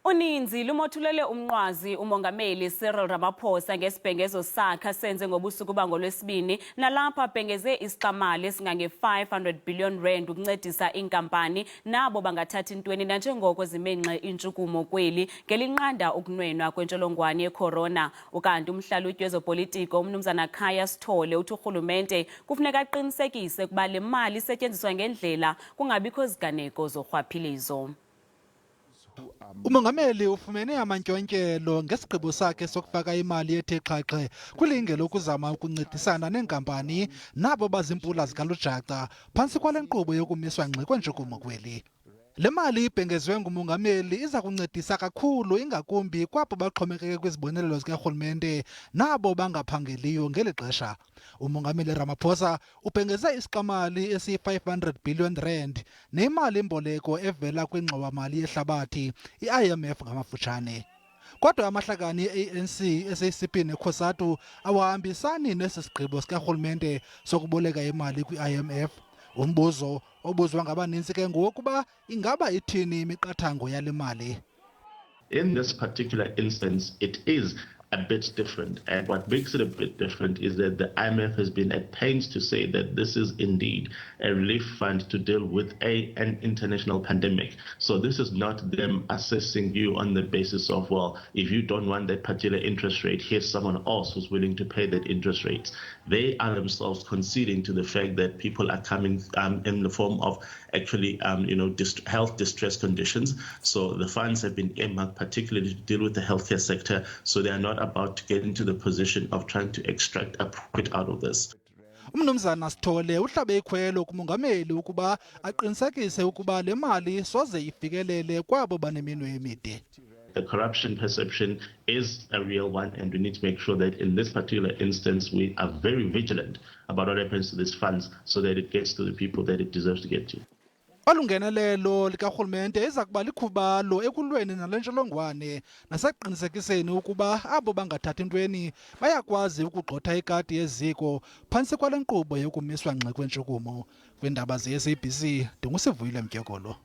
Uninzi lumothulele umnqwazi umongameli Cyril Ramaphosa ngesibhengezo sakhe asenze ngobunsuku bangolwesibini nalapho abhengeze isixa-mali esingange 500 billion rand ukuncedisa iinkampnai nabo bangathathi ntweni nanjengoko zime ngxi iintshukumo kweli ngelinqanda ukunwenwa kwentsholongwane ye-corona. Ukanti umhlalutyi wezopolitiko umnumzana Khaya Sithole uthi urhulumente kufuneka aqinisekise ukuba le mali isetyenziswa ngendlela kungabikho ziganeko zorhwaphilizo. Umongameli ufumene amantyontyelo ngesigqibo sakhe sokufaka imali ethe xhaxhe kwilinge lokuzama ukuncedisana neenkampani nabo bazimpula zikalujaca phantsi kwale nkqubo yokumiswa ngxi kwentshukumo kweli. Le mali ibhengezwe ngumongameli iza kuncedisa kakhulu ingakumbi kwabo baxhomekeke kwizibonelelo zikarhulumente nabo bangaphangeliyo ngeli xesha. Umongameli Ramaphosa ubhengeze isixa-mali esi-500 billion rand nemali-mboleko evela kwingxowa-mali yehlabathi, i-IMF ngamafutshane. Kodwa amahlakani e-ANC, SABC neCOSATU awahambisani nesi sigqibo sikarhulumente sokuboleka imali kwi-IMF. Umbuzo obuzwa ngabaninzi ke ngokuba ingaba ithini imiqathango yale mali. In this particular instance, it is a bit different. And what makes it a bit different is that the IMF has been at pains to say that this is indeed a relief fund to deal with an international pandemic. So this is not them assessing you on the basis of, well, if you don't want that particular interest rate, here's someone else who's willing to pay that interest rate. They are themselves conceding to the fact that people are coming in the form of actually, health distress conditions. So the funds have been earmarked particularly to deal with the healthcare sector. So they are not about to get into the position of trying to extract a profit out of this. Umnumzana Sithole uhlabe ikhwelo kumongameli ukuba aqinisekise ukuba le mali soze ifikelele kwabo baneminwe emide. The corruption perception is a real one, and we need to make sure that in this particular instance we are very vigilant about what happens to these funds so that it gets to the people that it deserves to get to. Olungenelelo likarhulumente iza kuba likhubalo ekulweni nale ntsholongwane nasekuqinisekiseni ukuba abo bangathathi ntweni bayakwazi ukugxotha ikati yeziko phantsi kwale nkqubo yokumiswa ngxi kwentshukumo. Kwiindaba ze-SABC, ndingusivuyile Mtyokolo.